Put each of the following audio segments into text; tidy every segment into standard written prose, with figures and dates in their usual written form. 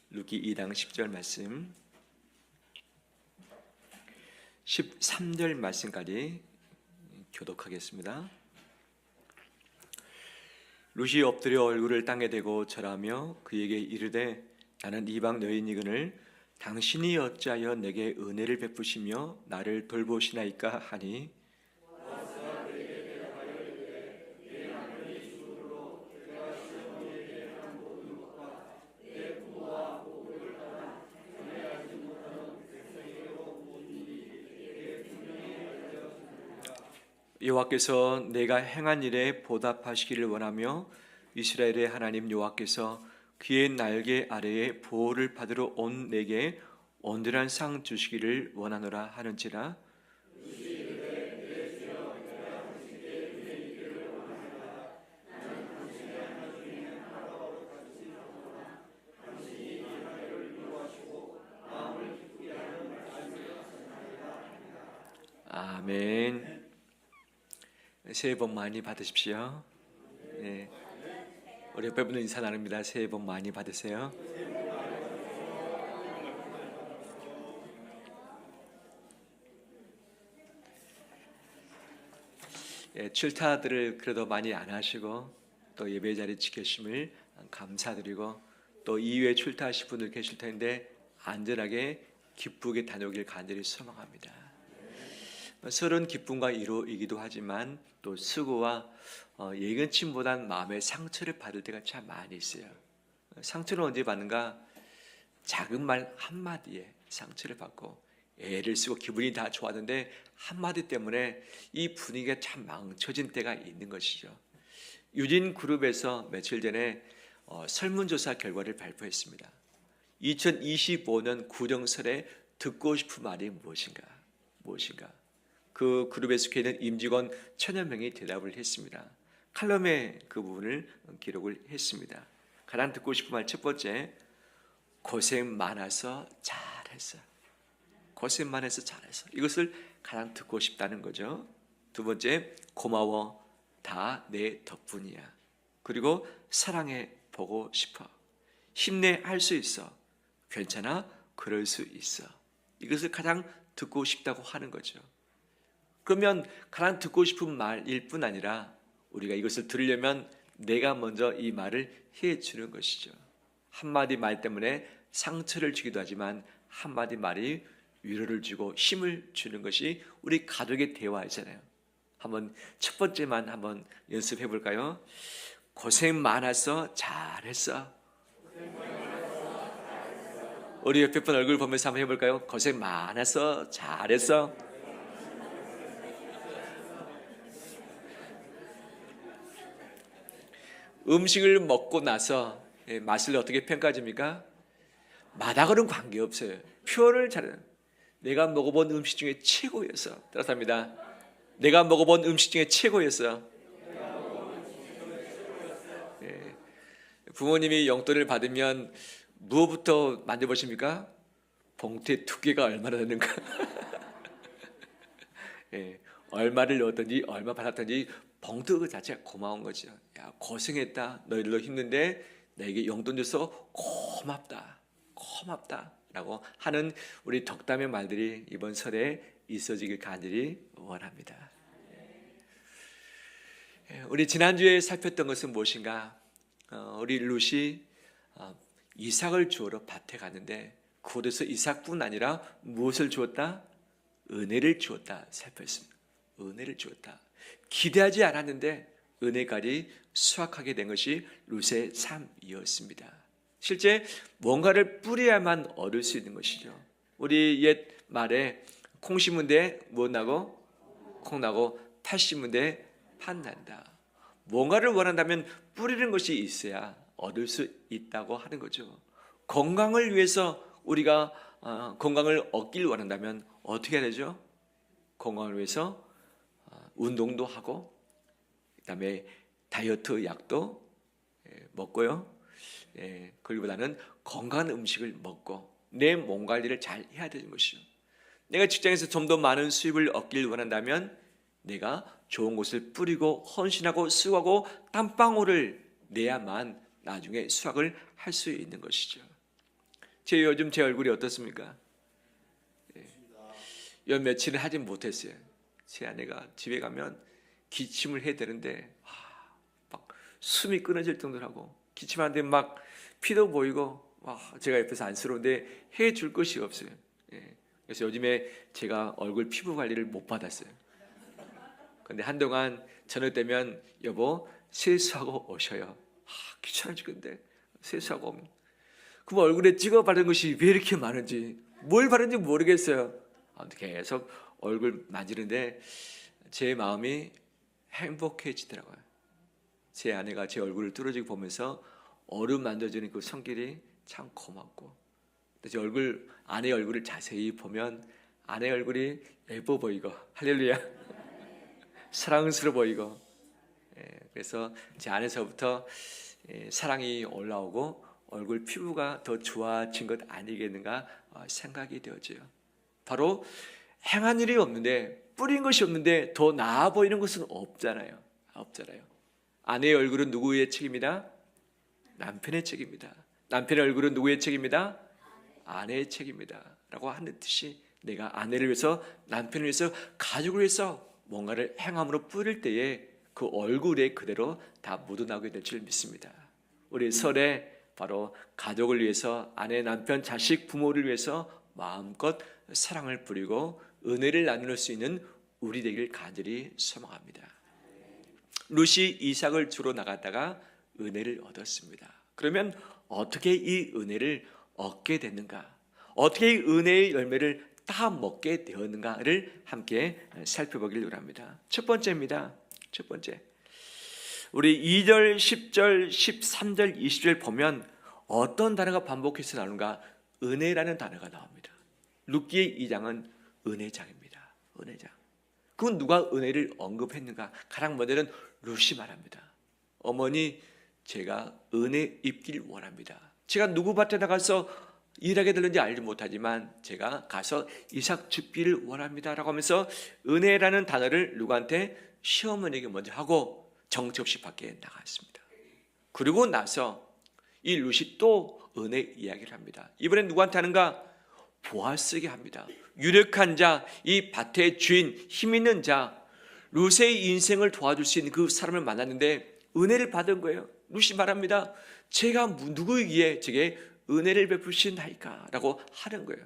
루키 2장 10절 말씀, 13절 말씀까지 교독하겠습니다. 룻이 엎드려 얼굴을 땅에 대고 절하며 그에게 이르되 나는 이방 여인이거늘 당신이 어찌하여 내게 은혜를 베푸시며 나를 돌보시나이까 하니 여호와께서 내가 행한 일에 보답하시기를 원하며 이스라엘의 하나님 여호와께서 그의 날개 아래에 보호를 받으러 온 내게 온전한 상 주시기를 원하노라 하는지라. 아멘. 새해 복 많이 받으십시오. 네. 우리 옆에 분들 인사 나눕니다. 새해 복 많이 받으세요. 예, 출타들을 그래도 많이 안 하시고 또 예배 자리 지켜주심을 감사드리고 또 이후에 출타하실 분들 계실 텐데 안전하게 기쁘게 다녀오길 간절히 소망합니다. 서른 기쁨과 위로이기도 하지만 또 수고와 예견치보단 마음의 상처를 받을 때가 참 많이 있어요. 상처는 언제 받는가? 작은 말 한마디에 상처를 받고 애를 쓰고 기분이 다 좋았는데 한마디 때문에 이 분위기가 참 망쳐진 때가 있는 것이죠. 유진 그룹에서 며칠 전에 설문조사 결과를 발표했습니다. 2025년 구정설에 듣고 싶은 말이 무엇인가? 그 그룹에 속해 있는 임직원 1000여 명이 대답을 했습니다. 칼럼에 그 부분을 기록을 했습니다. 가장 듣고 싶은 말 첫 번째, 고생 많아서 잘했어. 고생 많아서 잘했어. 이것을 가장 듣고 싶다는 거죠. 두 번째, 고마워. 다 내 덕분이야. 그리고 사랑해 보고 싶어. 힘내 할 수 있어. 괜찮아. 그럴 수 있어. 이것을 가장 듣고 싶다고 하는 거죠. 그러면 가장 듣고 싶은 말일 뿐 아니라 우리가 이것을 들으려면 내가 먼저 이 말을 해주는 것이죠. 한마디 말 때문에 상처를 주기도 하지만 한마디 말이 위로를 주고 힘을 주는 것이 우리 가족의 대화이잖아요. 한번 첫 번째만 한번 연습해 볼까요? 고생 많았어. 잘했어. 우리 옆에 분 얼굴 보면서 한번 해볼까요? 고생 많았어. 잘했어. 음식을 먹고 나서 맛을 어떻게 평가줍니까? 맛하고는 관계없어요. 표현을 잘해요. 내가 먹어본 음식 중에 최고였어. 따뜻합니다. 내가 먹어본 음식 중에 최고였어. 부모님이 용돈을 받으면 무엇부터 만져보십니까? 봉투의 두께가 얼마나 되는가. 얼마를 넣었든지 얼마 받았든지 봉투 그 자체가 고마운 거죠. 야, 고생했다. 너희들도 힘든데 나에게 용돈 줘서 고맙다 라고 하는 우리 덕담의 말들이 이번 설에 있어지길 간절히 원합니다. 우리 지난주에 살폈던 것은 무엇인가? 우리 룻이 이삭을 주우러 밭에 갔는데 그곳에서 이삭뿐 아니라 무엇을 주었다? 은혜를 주었다 살폈습니다. 은혜를 주었다. 기대하지 않았는데 은혜까지 수확하게 된 것이 룻의 삶이었습니다. 실제 뭔가를 뿌려야만 얻을 수 있는 것이죠. 우리 옛 말에 콩 심은 데 뭐 나고? 콩 나고 팥 심은 데 팥 난다. 뭔가를 원한다면 뿌리는 것이 있어야 얻을 수 있다고 하는 거죠. 건강을 위해서 우리가 건강을 얻길 원한다면 어떻게 해야 되죠? 건강을 위해서 운동도 하고 그다음에 다이어트 약도 먹고요. 그리고보다는 건강한 음식을 먹고 내 몸 관리를 잘 해야 되는 것이죠. 내가 직장에서 좀 더 많은 수입을 얻길 원한다면 내가 좋은 것을 뿌리고 헌신하고 수고하고 땀방울을 내야만 나중에 수확을 할 수 있는 것이죠. 요즘 제 얼굴이 어떻습니까? 요 며칠은 하진 못했어요. 제 아내가 집에 가면 기침을 해야 되는데 막 숨이 끊어질 정도로 하고, 기침하는데 막 피도 보이고, 제가 옆에서 안쓰러운데 해줄 것이 없어요. 그래서 요즘에 제가 얼굴 피부 관리를 못 받았어요. 근데 한동안 저녁 되면 여보 세수하고 오셔요. 귀찮아 죽겠는데 세수하고 오면. 그럼 얼굴에 찍어 바른 것이 왜 이렇게 많은지, 뭘 바른지 모르겠어요. 계속 얼굴 만지는데 제 마음이 행복해지더라고요. 제 아내가 제 얼굴을 뚫어지고 보면서 얼음 만져주는 그 손길이 참 고맙고, 제 얼굴, 아내 얼굴을 자세히 보면 아내 얼굴이 예뻐 보이고, 할렐루야, 사랑스러워 보이고, 그래서 제 안에서부터 사랑이 올라오고 얼굴 피부가 더 좋아진 것 아니겠는가 생각이 되어져요. 바로 행한 일이 없는데, 뿌린 것이 없는데 더 나아 보이는 것은 없잖아요. 아내의 얼굴은 누구의 책임이다? 남편의 책임이다. 남편의 얼굴은 누구의 책임이다? 아내의 책임이다 라고 하는 듯이, 내가 아내를 위해서, 남편을 위해서, 가족을 위해서 뭔가를 행함으로 뿌릴 때에 그 얼굴에 그대로 다 묻어나게 될 줄 믿습니다. 우리 설에 바로 가족을 위해서, 아내, 남편, 자식, 부모를 위해서 마음껏 사랑을 뿌리고 은혜를 나눌 수 있는 우리 되길 간절히 소망합니다. 룻이 이삭을 주러 나갔다가 은혜를 얻었습니다. 그러면 어떻게 이 은혜를 얻게 됐는가? 어떻게 이 은혜의 열매를 다 먹게 되었는가를 함께 살펴보길 원합니다. 첫 번째입니다. 첫 번째, 우리 2절, 10절, 13절, 20절 보면 어떤 단어가 반복해서 나오는가? 은혜라는 단어가 나옵니다. 룻기의 2장은 은혜장입니다. 은혜장. 그건 누가 은혜를 언급했는가? 가장 먼저는 룻이 말합니다. 어머니, 제가 은혜 입길 원합니다. 제가 누구 밭에 나가서 일하게 되는지 알지 못하지만 제가 가서 이삭 줍기를 원합니다 라고 하면서 은혜라는 단어를 누구한테? 시어머니에게 먼저 하고 정처 없이 밖에 나갔습니다. 그리고 나서 이 룻이 또 은혜 이야기를 합니다. 이번엔 누구한테 하는가? 보아스에게 합니다. 유력한 자, 이 밭의 주인, 힘 있는 자, 룻의 인생을 도와줄 수 있는 그 사람을 만났는데 은혜를 받은 거예요. 룻이 말합니다. 제가 누구이기에 제게 은혜를 베푸시나이까 라고 하는 거예요.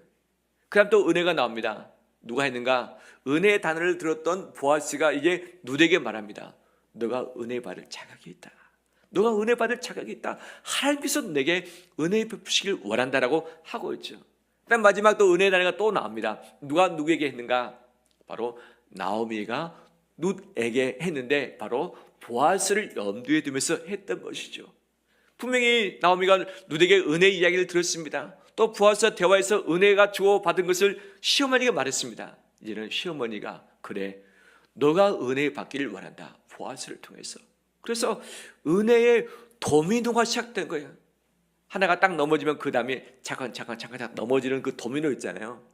그 다음 또 은혜가 나옵니다. 누가 했는가? 은혜의 단어를 들었던 보아스가 이제 룻에게 말합니다. 너가 은혜 받을 자격이 있다. 너가 은혜 받을 자격이 있다. 하나님께서 내게 은혜 베푸시길 원한다라고 하고 있죠. 그다음 마지막 또 은혜의 단어가 또 나옵니다. 누가 누구에게 했는가? 바로 나오미가 룻에게 했는데 바로 보아스를 염두에 두면서 했던 것이죠. 분명히 나오미가 룻에게 은혜 이야기를 들었습니다. 또 보아스와 대화에서 은혜가 주어받은 것을 시어머니가 말했습니다. 이제는 시어머니가 그래, 너가 은혜 받기를 원한다. 보아스를 통해서. 그래서 은혜의 도미노가 시작된 거예요. 하나가 딱 넘어지면 그 다음에 잠깐 넘어지는 그 도미노 있잖아요.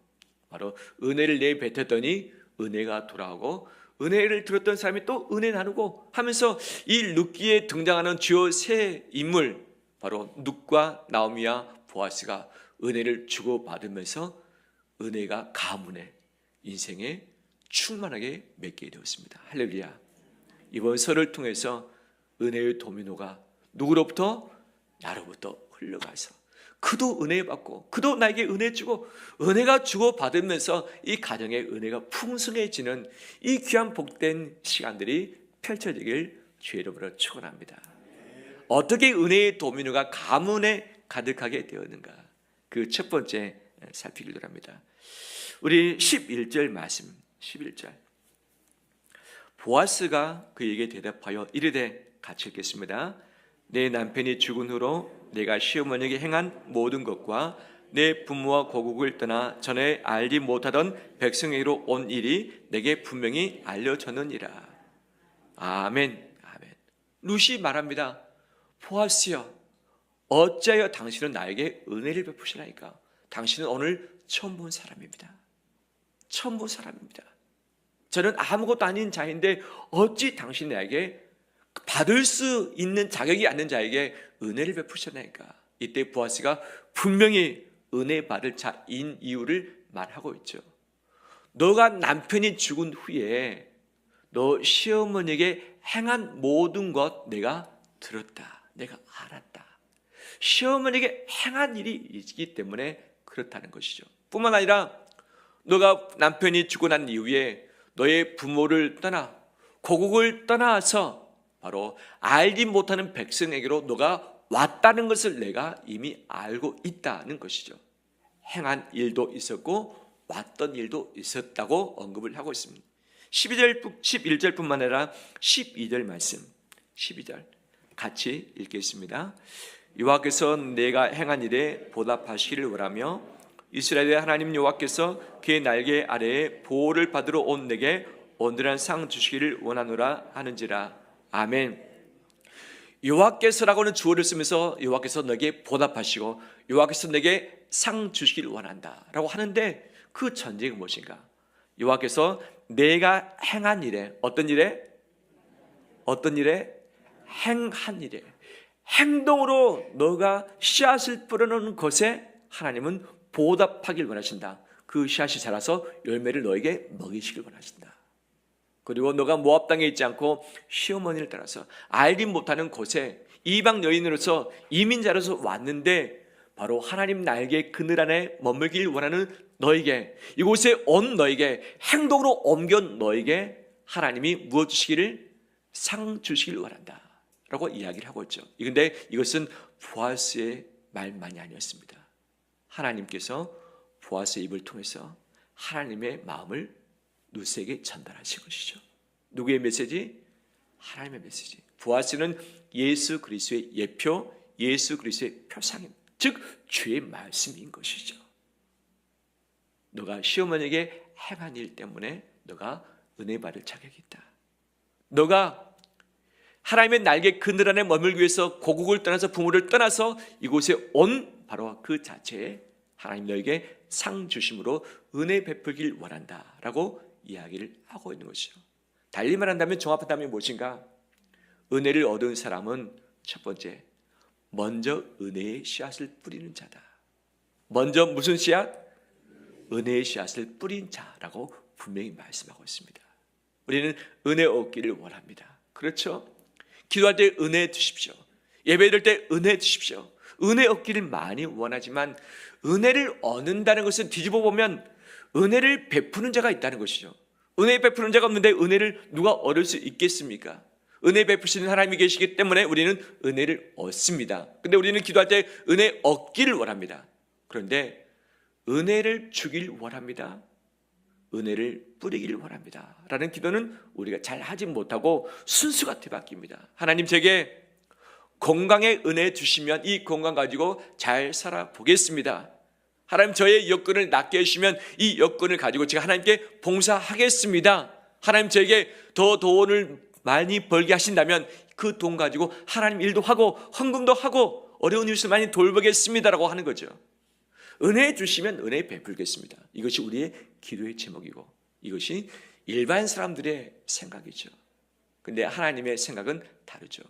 바로 은혜를 내뱉었더니 은혜가 돌아오고, 은혜를 들었던 사람이 또 은혜 나누고 하면서 이 룻기에 등장하는 주요 세 인물, 바로 룻과 나오미와 보아스가 은혜를 주고받으면서 은혜가 가문의 인생에 충만하게 맺게 되었습니다. 할렐루야. 이번 설을 통해서 은혜의 도미노가 누구로부터? 나로부터 흘러가서 그도 은혜 받고 그도 나에게 은혜 주고 은혜가 주고받으면서 이 가정의 은혜가 풍성해지는 이 귀한 복된 시간들이 펼쳐지길 주의 이름으로 축원합니다. 어떻게 은혜의 도미노가 가문에 가득하게 되었는가? 그 첫 번째 살피기를 합니다. 우리 11절 말씀, 11절. 보아스가 그에게 대답하여 이르되, 같이 읽겠습니다. 내 남편이 죽은 후로 내가 시어머니에게 행한 모든 것과 내 부모와 고국을 떠나 전에 알지 못하던 백성에게로 온 일이 내게 분명히 알려졌느니라. 아멘. 아멘. 룻이 말합니다. 보아스여, 어찌하여 당신은 나에게 은혜를 베푸시나이까? 당신은 오늘 처음 본 사람입니다. 처음 본 사람입니다. 저는 아무것도 아닌 자인데 어찌 당신이 나에게 받을 수 있는 자격이 않는 자에게 은혜를 베푸셨나이까? 이때 보아스가 분명히 은혜 받을 자인 이유를 말하고 있죠. 너가 남편이 죽은 후에 너 시어머니에게 행한 모든 것 내가 들었다. 내가 알았다. 시어머니에게 행한 일이 있기 때문에 그렇다는 것이죠. 뿐만 아니라 너가 남편이 죽고 난 이후에 너의 부모를 떠나 고국을 떠나서 바로 알지 못하는 백성에게로 너가 왔다는 것을 내가 이미 알고 있다는 것이죠. 행한 일도 있었고 왔던 일도 있었다고 언급을 하고 있습니다. 11절뿐만 아니라 12절 말씀, 12절 같이 읽겠습니다. 여호와께서 내가 행한 일에 보답하시기를 원하며 이스라엘의 하나님 여호와께서 그의 날개 아래에 보호를 받으러 온 내게 온전한 상 주시기를 원하노라 하는지라. 아멘. 여호와께서라고는 주어를 쓰면서 여호와께서 너에게 보답하시고 여호와께서 내게 상 주시기를 원한다라고 하는데 그 전제가 무엇인가? 여호와께서 내가 행한 일에 어떤 일에? 행한 일에 행동으로 너가 씨앗을 뿌려놓은 것에 하나님은 보답하길 원하신다. 그 씨앗이 자라서 열매를 너에게 먹이시길 원하신다. 그리고 너가 모압 땅에 있지 않고 시어머니를 따라서 알지 못하는 곳에 이방 여인으로서 이민자로서 왔는데 바로 하나님 날개 그늘 안에 머물길 원하는 너에게, 이곳에 온 너에게, 행동으로 옮겨온 너에게 하나님이 무엇 주시기를? 상 주시기를 원한다 라고 이야기를 하고 있죠. 그런데 이것은 보아스의 말만이 아니었습니다. 하나님께서 보아스의 입을 통해서 하나님의 마음을 루스에게 전달하신 것이죠. 누구의 메시지? 하나님의 메시지. 보아스는 예수 그리스도의 예표, 예수 그리스도의 표상임, 즉 주의 말씀인 것이죠. 너가 시어머니에게 행한 일 때문에 너가 은혜 받을 자격이 있다. 너가 하나님의 날개 그늘 안에 머물기 위해서 고국을 떠나서 부모를 떠나서 이곳에 온 바로 그 자체에 하나님 너에게 상 주심으로 은혜 베풀길 원한다라고 이야기를 하고 있는 것이죠. 달리 말한다면 종합한다면 무엇인가? 은혜를 얻은 사람은 첫 번째, 먼저 은혜의 씨앗을 뿌리는 자다. 먼저 무슨 씨앗? 은혜의 씨앗을 뿌린 자라고 분명히 말씀하고 있습니다. 우리는 은혜 얻기를 원합니다. 그렇죠? 기도할 때 은혜 주십시오. 예배드릴 때 은혜 주십시오. 은혜 얻기를 많이 원하지만 은혜를 얻는다는 것은 뒤집어 보면 은혜를 베푸는 자가 있다는 것이죠. 은혜 베푸는 자가 없는데 은혜를 누가 얻을 수 있겠습니까? 은혜 베푸시는 하나님이 계시기 때문에 우리는 은혜를 얻습니다. 근데 우리는 기도할 때 은혜 얻기를 원합니다. 그런데 은혜를 주길 원합니다. 은혜를 뿌리기를 원합니다 라는 기도는 우리가 잘 하지 못하고 순수가 뒤바뀝니다. 하나님 제게 건강의 은혜 주시면 이 건강 가지고 잘 살아보겠습니다. 하나님 저의 여건을 낫게 해주시면 이 여건을 가지고 제가 하나님께 봉사하겠습니다. 하나님 저에게 더 돈을 많이 벌게 하신다면 그 돈 가지고 하나님 일도 하고 헌금도 하고 어려운 일을 많이 돌보겠습니다라고 하는 거죠. 은혜 주시면 은혜 베풀겠습니다. 이것이 우리의 기도의 제목이고 이것이 일반 사람들의 생각이죠. 근데 하나님의 생각은 다르죠.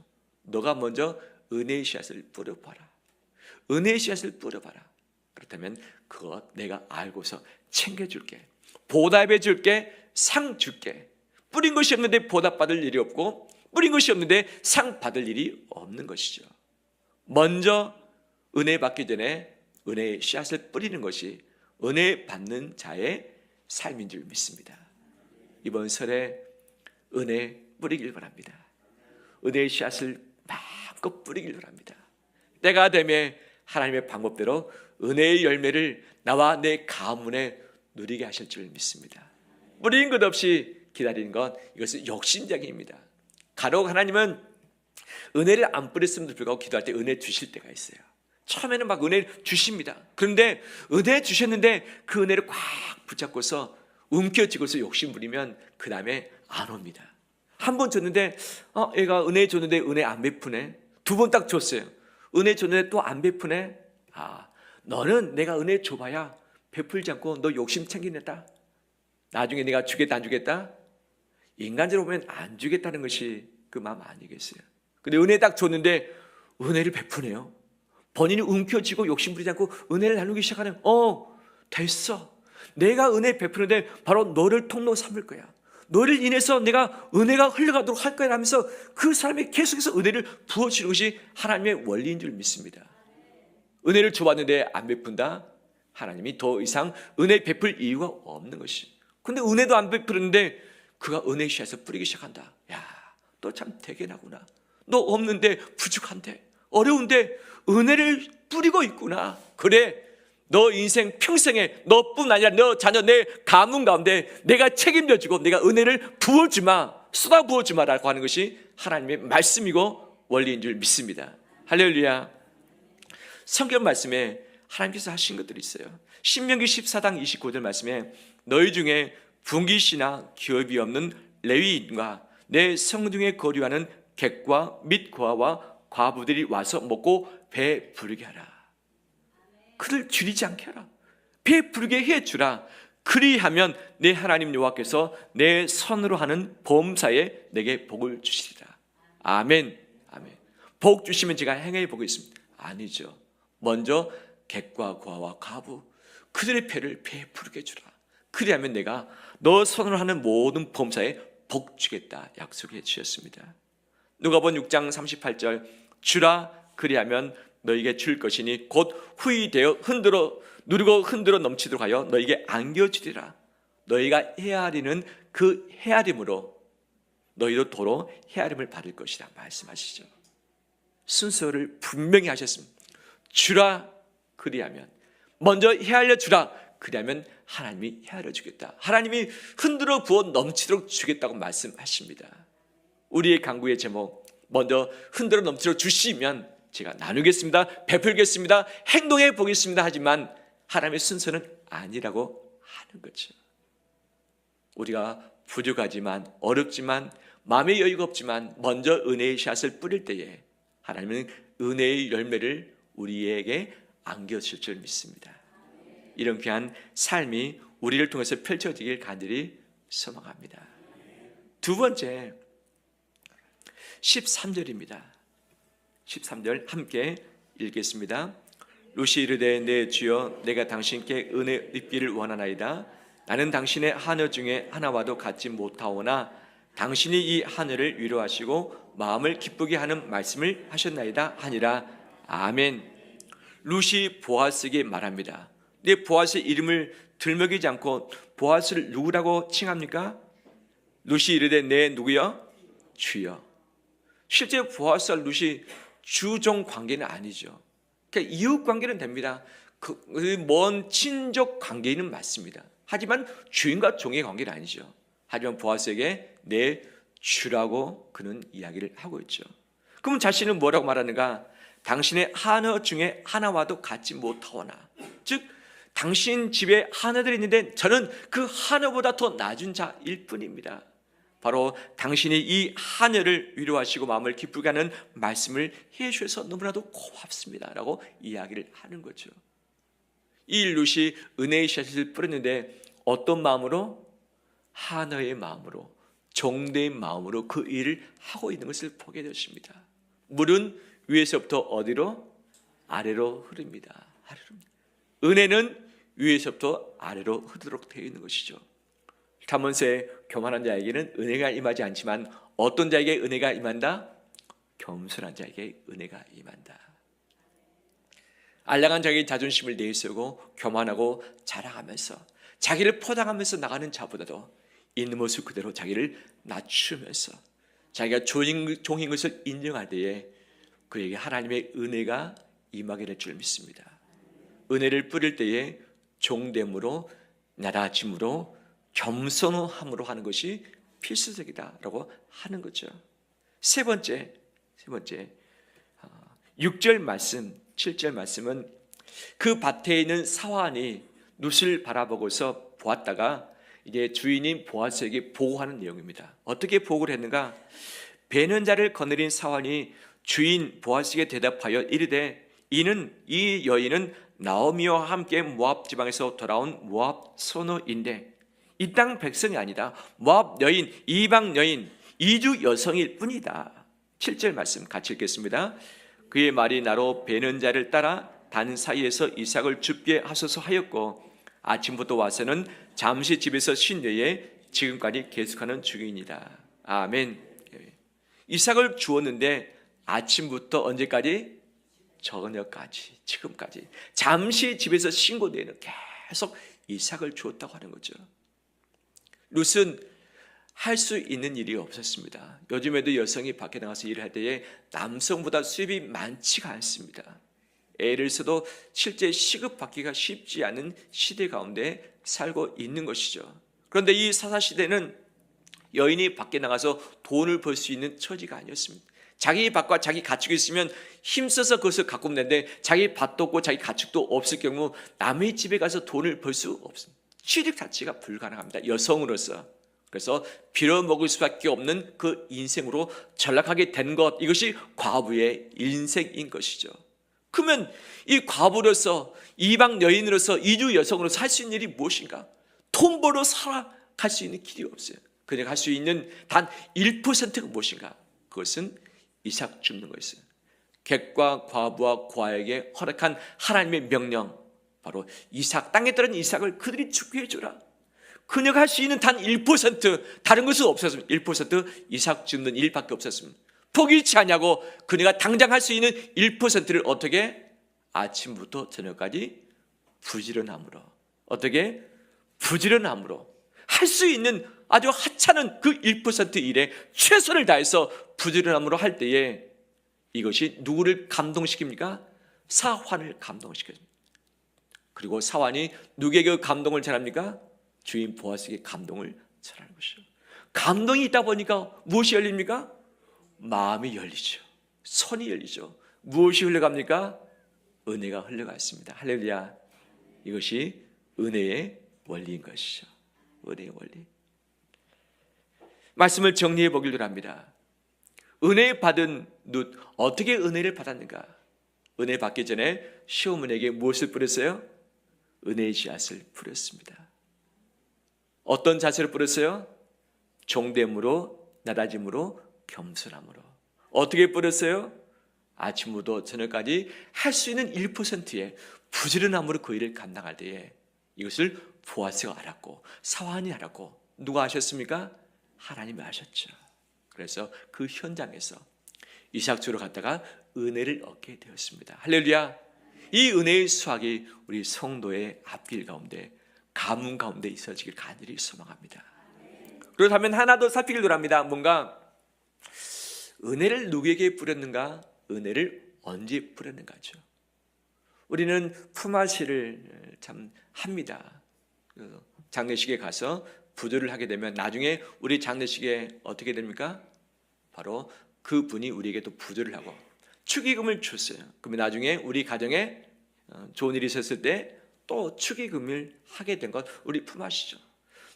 너가 먼저 은혜의 씨앗을 뿌려봐라. 은혜의 씨앗을 뿌려봐라. 그렇다면 그거 내가 알고서 챙겨줄게. 보답해줄게. 상 줄게. 뿌린 것이 없는데 보답받을 일이 없고 뿌린 것이 없는데 상 받을 일이 없는 것이죠. 먼저 은혜 받기 전에 은혜의 씨앗을 뿌리는 것이 은혜 받는 자의 삶인 줄 믿습니다. 이번 설에 은혜 뿌리길 바랍니다. 은혜의 씨앗을 마음껏 뿌리길 바랍니다. 때가 되면 하나님의 방법대로 은혜의 열매를 나와 내 가문에 누리게 하실 줄 믿습니다. 뿌린 것 없이 기다리는 것, 이것은 욕심쟁이입니다. 간혹 하나님은 은혜를 안 뿌렸음에도 불구하고 기도할 때 은혜 주실 때가 있어요. 처음에는 막 은혜를 주십니다. 그런데 은혜 주셨는데 그 은혜를 꽉 붙잡고서 움켜쥐고서 욕심 부리면 그 다음에 안 옵니다. 한 번 줬는데 얘가 은혜 줬는데 은혜 안 베푸네. 두 번 딱 줬어요. 은혜 줬는데 또 안 베푸네. 너는 내가 은혜 줘봐야 베풀지 않고 너 욕심 챙기겠다. 나중에 내가 주겠다 안 주겠다. 인간적으로 보면 안 주겠다는 것이 그 마음 아니겠어요. 근데 은혜 딱 줬는데 은혜를 베푸네요. 본인이 움켜쥐고 욕심부리지 않고 은혜를 나누기 시작하는, 됐어. 내가 은혜 베푸는데 바로 너를 통로 삼을 거야. 너를 인해서 내가 은혜가 흘러가도록 할 거야 하면서 그 사람이 계속해서 은혜를 부어주는 것이 하나님의 원리인 줄 믿습니다. 은혜를 줘봤는데 안 베푼다? 하나님이 더 이상 은혜 베풀 이유가 없는 것이. 근데 은혜도 안 베푸는데 그가 은혜 씨앗을 뿌리기 시작한다. 야, 너 참 대견하구나. 너 없는데 부족한데 어려운데 은혜를 뿌리고 있구나. 그래, 너 인생 평생에 너뿐 아니라 너 자녀 내 가문 가운데 내가 책임져주고 내가 은혜를 부어주마, 쏟아 부어주마라고 하는 것이 하나님의 말씀이고 원리인 줄 믿습니다. 할렐루야. 성경 말씀에 하나님께서 하신 것들이 있어요. 신명기 14장 29절 말씀에 너희 중에 분깃이나 기업이 없는 레위인과 내 성중에 거류하는 객과 및 고아와 과부들이 와서 먹고 배 부르게 하라. 그들 줄이지 않게 하라. 배 부르게 해주라. 그리하면 내 하나님 여호와께서 내 손으로 하는 범사에 내게 복을 주시리라. 아멘. 아멘. 복 주시면 제가 행해 보겠습니다. 아니죠. 먼저 객과 고아와 과부 그들의 배를 배 부르게 해주라. 그리하면 내가 너 손으로 하는 모든 범사에 복 주겠다 약속해 주셨습니다. 누가복음 6장 38절 주라 그리하면 너에게 줄 것이니 곧 후이되어 누르고 흔들어 넘치도록 하여 너에게 안겨주리라. 너희가 헤아리는 그 헤아림으로 너희도 도로 헤아림을 받을 것이라 말씀하시죠. 순서를 분명히 하셨습니다. 주라 그리하면 먼저 헤아려 주라. 그리하면 하나님이 헤아려 주겠다. 하나님이 흔들어 부어 넘치도록 주겠다고 말씀하십니다. 우리의 강구의 제목, 먼저 흔들어 넘치도록 주시면 제가 나누겠습니다, 베풀겠습니다, 행동해 보겠습니다 하지만 하나님의 순서는 아니라고 하는 거죠. 우리가 부족하지만 어렵지만 마음의 여유가 없지만 먼저 은혜의 샷을 뿌릴 때에 하나님은 은혜의 열매를 우리에게 안겨주실 줄 믿습니다. 이런 귀한 삶이 우리를 통해서 펼쳐지길 간절히 소망합니다. 두 번째 13절입니다. 13절 함께 읽겠습니다. 루시 이르되 내 주여 내가 당신께 은혜 입기를 원하나이다. 나는 당신의 하늘 중에 하나와도 같지 못하오나 당신이 이 하늘을 위로하시고 마음을 기쁘게 하는 말씀을 하셨나이다 하니라. 아멘. 루시 보아스에게 말합니다. 내 보아스의 이름을 들먹이지 않고 보아스를 누구라고 칭합니까? 루시 이르되 내 누구여? 주여. 실제 보아스와 루시 주종 관계는 아니죠. 그러니까 이웃 관계는 됩니다. 그 먼 친족 관계는 맞습니다. 하지만 주인과 종의 관계는 아니죠. 하지만 보아스에게 내 주라고 그는 이야기를 하고 있죠. 그럼 자신은 뭐라고 말하는가? 당신의 하나 중에 하나와도 같지 못하오나, 즉 당신 집에 하나들이 있는데 저는 그 하나보다 더 낮은 자일 뿐입니다. 바로 당신이 이 하늘을 위로하시고 마음을 기쁘게 하는 말씀을 해주셔서 너무나도 고맙습니다 라고 이야기를 하는 거죠. 이 루시 은혜의 씨앗을 뿌렸는데 어떤 마음으로? 하나의 마음으로, 정대의 마음으로 그 일을 하고 있는 것을 보게 되었습니다. 물은 위에서부터 어디로? 아래로 흐릅니다. 은혜는 위에서부터 아래로 흐르도록 되어 있는 것이죠. 잠언서에 교만한 자에게는 은혜가 임하지 않지만 어떤 자에게 은혜가 임한다? 겸손한 자에게 은혜가 임한다. 알량한 자에게 자존심을 내세우고 교만하고 자랑하면서 자기를 포장하면서 나가는 자보다도 있는 모습 그대로 자기를 낮추면서 자기가 종인 것을 인정할 때에 그에게 하나님의 은혜가 임하게 될 줄 믿습니다. 은혜를 뿌릴 때에 종됨으로, 낮아짐으로, 겸손함으로 하는 것이 필수적이다라고 하는 거죠. 세 번째 6절 말씀, 7절 말씀은 그 밭에 있는 사환이 룻을 바라보고서 보았다가 이제 주인인 보아스에게 보고하는 내용입니다. 어떻게 보고를 했는가? 베는 자를 거느린 사환이 주인 보아스에게 대답하여 이르되 이 여인은 나오미와 함께 모압 지방에서 돌아온 모압 소노인데 이 땅 백성이 아니다. 모압 여인, 이방 여인, 이주 여성일 뿐이다. 7절 말씀 같이 읽겠습니다. 그의 말이 나로 베는 자를 따라 단 사이에서 이삭을 죽게 하소서 하였고 아침부터 와서는 잠시 집에서 쉰 뒤에 지금까지 계속하는 중이니라. 아멘. 이삭을 주었는데 아침부터 언제까지? 저녁까지, 지금까지 잠시 집에서 쉰 뒤에는 계속 이삭을 주었다고 하는 거죠. 룻은 할 수 있는 일이 없었습니다. 요즘에도 여성이 밖에 나가서 일을 할 때에 남성보다 수입이 많지가 않습니다. 애를 써도 실제 시급받기가 쉽지 않은 시대 가운데 살고 있는 것이죠. 그런데 이 사사시대는 여인이 밖에 나가서 돈을 벌 수 있는 처지가 아니었습니다. 자기 밭과 자기 가축이 있으면 힘써서 그것을 가꾸면 되는데 자기 밭도 없고 자기 가축도 없을 경우 남의 집에 가서 돈을 벌 수 없습니다. 취직 자체가 불가능합니다. 여성으로서. 그래서 빌어먹을 수밖에 없는 그 인생으로 전락하게 된 것, 이것이 과부의 인생인 것이죠. 그러면 이 과부로서, 이방 여인으로서, 이주 여성으로서 할 수 있는 일이 무엇인가? 돈 벌어 살아갈 수 있는 길이 없어요. 그냥 할 수 있는 단 1%가 무엇인가? 그것은 이삭 줍는 것이어요. 객과 과부와 고아에게 허락한 하나님의 명령, 바로 이삭, 땅에 떨어진 이삭을 그들이 죽게 해주라. 그녀가 할 수 있는 단 1%, 다른 것은 없었습니다. 1% 이삭 줍는 일밖에 없었습니다. 포기치 않냐고 그녀가 당장 할 수 있는 1%를 어떻게? 아침부터 저녁까지 부지런함으로. 어떻게? 부지런함으로. 할 수 있는 아주 하찮은 그 1% 일에 최선을 다해서 부지런함으로 할 때에 이것이 누구를 감동시킵니까? 사환을 감동시켜줍니다. 그리고 사환이 누구에게 감동을 전합니까? 주인 보아스에게 감동을 전하는 것이죠. 감동이 있다 보니까 무엇이 열립니까? 마음이 열리죠. 손이 열리죠. 무엇이 흘러갑니까? 은혜가 흘러갔습니다. 할렐루야. 이것이 은혜의 원리인 것이죠. 은혜의 원리. 말씀을 정리해 보기를 합니다. 은혜 받은 룻, 어떻게 은혜를 받았는가? 은혜 받기 전에 시어머니에게 무엇을 뿌렸어요? 은혜의 씨앗을 뿌렸습니다. 어떤 자세로 뿌렸어요? 종됨으로, 낮아짐으로, 겸손함으로. 어떻게 뿌렸어요? 아침부터 저녁까지 할 수 있는 1%의 부지런함으로 그 일을 감당할 때에 이것을 보아스가 알았고 사환이 알았고 누가 아셨습니까? 하나님이 아셨죠. 그래서 그 현장에서 이삭 주러 갔다가 은혜를 얻게 되었습니다. 할렐루야. 이 은혜의 수확이 우리 성도의 앞길 가운데, 가문 가운데 있어지길 간절히 소망합니다. 그렇다면 하나 더 살피기를 합니다. 뭔가 은혜를 누구에게 뿌렸는가? 은혜를 언제 뿌렸는가죠. 우리는 품앗이를 참 합니다. 장례식에 가서 부조를 하게 되면 나중에 우리 장례식에 어떻게 됩니까? 바로 그 분이 우리에게 또 부조를 하고 축의금을 줬어요. 그러면 나중에 우리 가정에 좋은 일이 있었을 때 또 축의금을 하게 된 것, 우리 품앗이죠.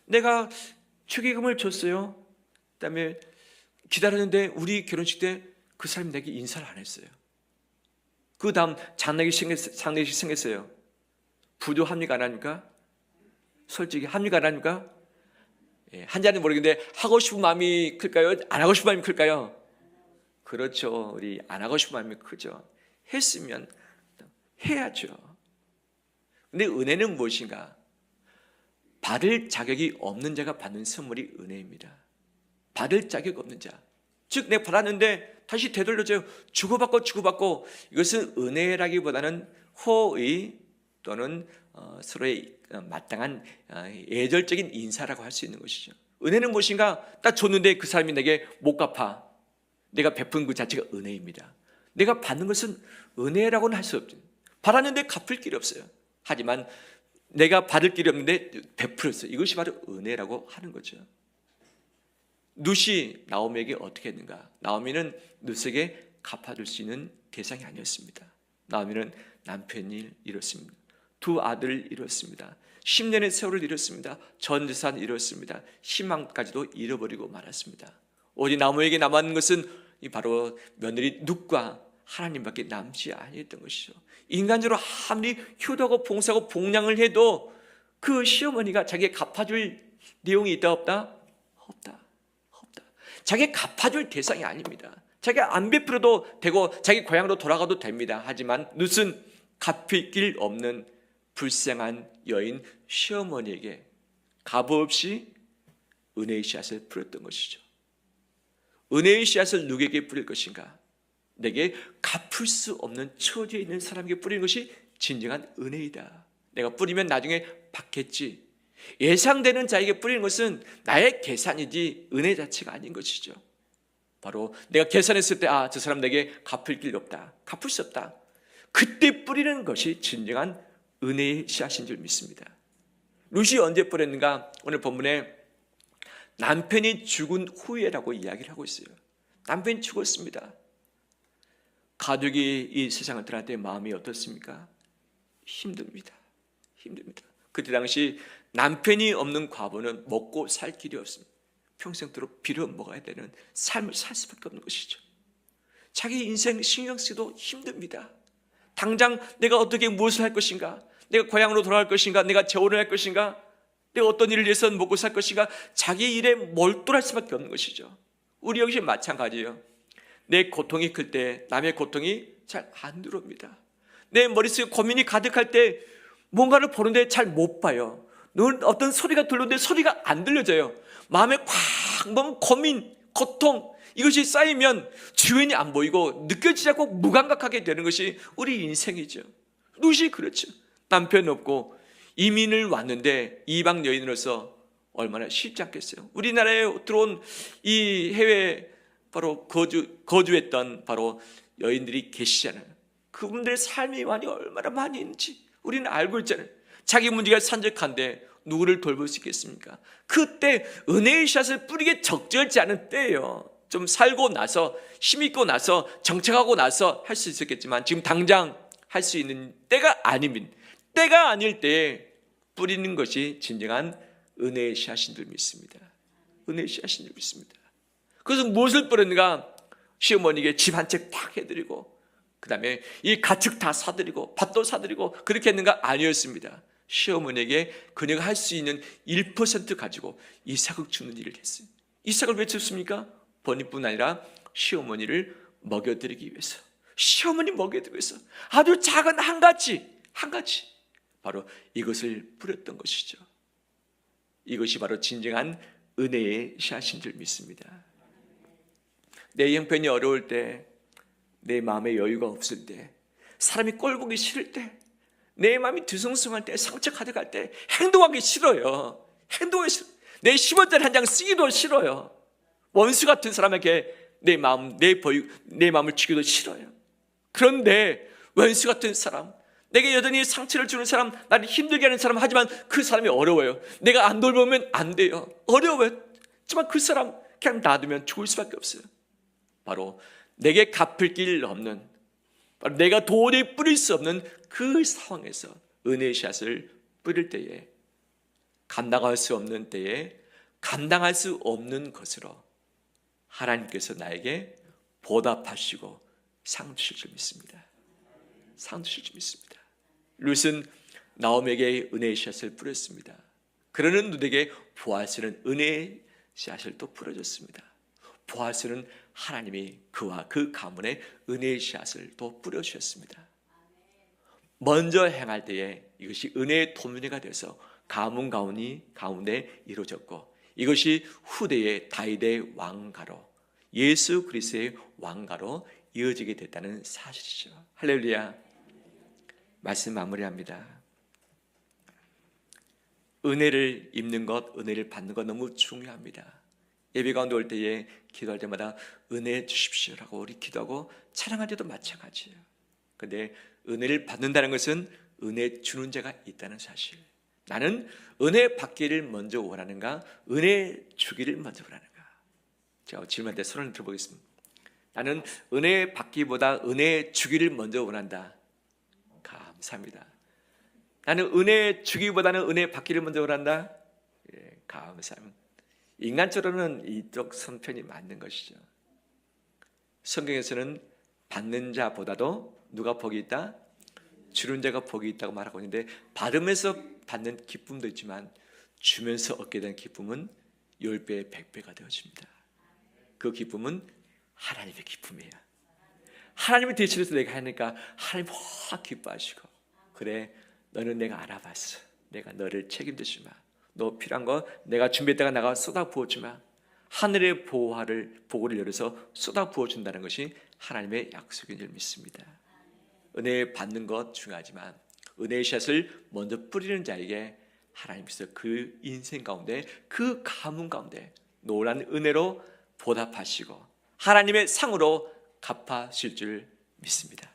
내가 축의금을 줬어요. 그다음에 기다렸는데 우리 결혼식 때 그 사람이 내게 인사를 안 했어요. 그 다음 장례식 생겼어요. 부조 합니까 안 합니까? 솔직히 합니까 안 합니까? 한자는 모르겠는데 하고 싶은 마음이 클까요? 안 하고 싶은 마음이 클까요? 그렇죠. 우리 안 하고 싶은 마음이 크죠. 했으면 해야죠. 근데 은혜는 무엇인가? 받을 자격이 없는 자가 받는 선물이 은혜입니다. 받을 자격 없는 자, 즉 내가 받았는데 다시 되돌려줘요. 주고받고 이것은 은혜라기보다는 호의 또는 서로의 마땅한 예절적인 인사라고 할 수 있는 것이죠. 은혜는 무엇인가? 딱 줬는데 그 사람이 내게 못 갚아. 내가 베푼 그 자체가 은혜입니다. 내가 받는 것은 은혜라고는 할 수 없죠. 받았는데 갚을 길이 없어요. 하지만 내가 받을 길이 없는데 베풀었어요. 이것이 바로 은혜라고 하는 거죠. 룻이 나오미에게 어떻게 했는가? 나오미는 룻에게 갚아줄 수 있는 대상이 아니었습니다. 나오미는 남편을 잃었습니다. 두 아들을 잃었습니다. 10년의 세월을 잃었습니다. 전 재산 잃었습니다. 희망까지도 잃어버리고 말았습니다. 오직 나오미에게 남은 것은 바로 며느리 룻과 하나님밖에 남지 아니했던 것이죠. 인간적으로 아무리 효도하고 봉사하고 봉양을 해도 그 시어머니가 자기에게 갚아줄 내용이 있다 없다? 없다. 자기에게 갚아줄 대상이 아닙니다. 자기가 안 베풀어도 되고 자기 고향으로 돌아가도 됩니다. 하지만 룻은 갚을 길 없는 불쌍한 여인 시어머니에게 값없이 은혜의 씨앗을 뿌렸던 것이죠. 은혜의 씨앗을 누구에게 뿌릴 것인가? 내게 갚을 수 없는 처지에 있는 사람에게 뿌리는 것이 진정한 은혜이다. 내가 뿌리면 나중에 받겠지. 예상되는 자에게 뿌리는 것은 나의 계산이지 은혜 자체가 아닌 것이죠. 바로 내가 계산했을 때 저 사람 내게 갚을 길이 없다, 갚을 수 없다, 그때 뿌리는 것이 진정한 은혜의 씨앗인 줄 믿습니다. 룻이 언제 뿌렸는가? 오늘 본문에 남편이 죽은 후에라고 이야기를 하고 있어요. 남편이 죽었습니다. 가족이 이 세상을 떠날 때 마음이 어떻습니까? 힘듭니다. 그때 당시 남편이 없는 과부는 먹고 살 길이 없습니다. 평생도록 빌어 먹어야 되는 삶을 살 수밖에 없는 것이죠. 자기 인생 신경 쓰기도 힘듭니다. 당장 내가 어떻게 무엇을 할 것인가, 내가 고향으로 돌아갈 것인가, 내가 재혼을 할 것인가, 내가 어떤 일을 위해서 먹고 살 것인가, 자기 일에 몰두할 수밖에 없는 것이죠. 우리 역시 마찬가지예요. 내 고통이 클 때 남의 고통이 잘 안 들어옵니다. 내 머릿속에 고민이 가득할 때 뭔가를 보는데 잘 못 봐요. 어떤 소리가 들리는데 소리가 안 들려져요. 마음에 꽉 먹은 고민, 고통, 이것이 쌓이면 주인이 안 보이고 느껴지지 않고 무감각하게 되는 것이 우리 인생이죠. 룻이 그렇죠. 남편 없고 이민을 왔는데 이방 여인으로서 얼마나 쉽지 않겠어요. 우리나라에 들어온 이 해외 바로 거주했던 바로 여인들이 계시잖아요. 그분들의 삶의 많이 얼마나 많이 있는지 우리는 알고 있잖아요. 자기 문제가 산적한데 누구를 돌볼 수 있겠습니까? 그때 은혜의 씨앗을 뿌리게 적절치 않은 때예요. 좀 살고 나서 힘있고 나서 정착하고 나서 할 수 있었겠지만 지금 당장 할 수 있는 때가 아닙니다. 때가 아닐 때에 뿌리는 것이 진정한 은혜의 씨앗인 줄 믿습니다. 은혜의 씨앗인 줄 믿습니다. 그래서 무엇을 뿌렸는가? 시어머니에게 집 한 채 탁 해드리고 그 다음에 이 가축 다 사드리고 밭도 사드리고 그렇게 했는가? 아니었습니다. 시어머니에게 그녀가 할 수 있는 1% 가지고 이삭을 주는 일을 했어요. 이삭을 왜 줬습니까? 본인뿐 아니라 시어머니를 먹여드리기 위해서, 시어머니 먹여드리기 위해서 아주 작은 한 가지 바로 이것을 뿌렸던 것이죠. 이것이 바로 진정한 은혜의 씨앗인 줄 믿습니다. 내 형편이 어려울 때, 내 마음에 여유가 없을 때, 사람이 꼴 보기 싫을 때, 내 마음이 뒤숭숭할 때, 상처 가득할 때 행동하기 싫어요. 내 10원짜리 한 장 쓰기도 싫어요. 원수 같은 사람에게 내 마음을 주기도 싫어요. 그런데 원수 같은 사람, 내게 여전히 상처를 주는 사람, 나를 힘들게 하는 사람, 하지만 그 사람이 어려워요. 내가 안 돌보면 안 돼요. 어려워요. 하지만 그 사람 그냥 놔두면 죽을 수밖에 없어요. 바로 내게 갚을 길 없는, 바로 내가 도저히 뿌릴 수 없는 그 상황에서 은혜의 씨앗을 뿌릴 때에, 감당할 수 없는 때에 감당할 수 없는 것으로 하나님께서 나에게 보답하시고 상 주실 줄 믿습니다. 상 주실 줄 믿습니다. 룻은 나오미에게 은혜의 씨앗을 뿌렸습니다. 그러는 룻에게 보아스는 은혜의 씨앗을 또 뿌려줬습니다. 보아스는 하나님이 그와 그 가문에 은혜의 씨앗을 또 뿌려주셨습니다. 먼저 행할 때에 이것이 은혜의 도문회가 돼서 가문 가운데 이루어졌고, 이것이 후대의 다윗의 왕가로, 예수 그리스도의 왕가로 이어지게 됐다는 사실이죠. 할렐루야. 말씀 마무리합니다. 은혜를 입는 것, 은혜를 받는 것 너무 중요합니다. 예배 가운데 올 때에 기도할 때마다 은혜 주십시오라고 우리 기도하고 찬양할 때도 마찬가지예요. 그런데 은혜를 받는다는 것은 은혜 주는 자가 있다는 사실. 나는 은혜 받기를 먼저 원하는가, 은혜 주기를 먼저 원하는가? 제가 질문할 때 손을 들어보겠습니다. 나는 은혜 받기보다 은혜 주기를 먼저 원한다. 감사합니다. 나는 은혜 주기보다는 은혜 받기를 먼저 원한다. 예, 감사합니다. 인간적으로는 이쪽 선편이 맞는 것이죠. 성경에서는 받는 자보다도 누가 복이 있다? 주는 자가 복이 있다고 말하고 있는데, 받으면서 받는 기쁨도 있지만 주면서 얻게 된 기쁨은 10배, 100배가 되어집니다. 그 기쁨은 하나님의 기쁨이에요. 하나님의 대신해서 내가 하니까 하나님 확 기뻐하시고, 그래 너는 내가 알아봤어. 내가 너를 책임져 주마. 너 필요한 거 내가 준비했다가 나가 쏟아 부어주마. 하늘의 보고를 열어서 쏟아 부어준다는 것이 하나님의 약속인 줄 믿습니다. 은혜 받는 것 중요하지만 은혜의 샷을 먼저 뿌리는 자에게 하나님께서 그 인생 가운데, 그 가문 가운데 놀란 은혜로 보답하시고 하나님의 상으로 갚아실 줄 믿습니다.